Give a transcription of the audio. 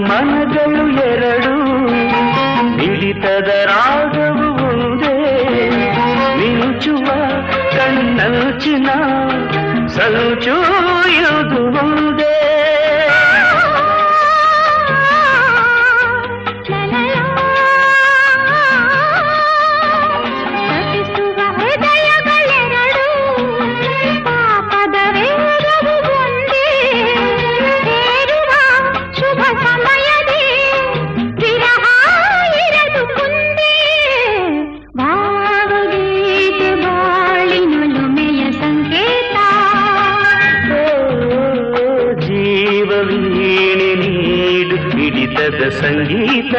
ಮನಗಳು ಎರಡು ಮಿಡಿತದ ರಾಗವು ಒಂದೇ ಮಿಂಚುವ ಕಣ್ಣಂಚಿನ ಸಂಚು ಇದು ಒಂದೇ ಸಂಗೀತ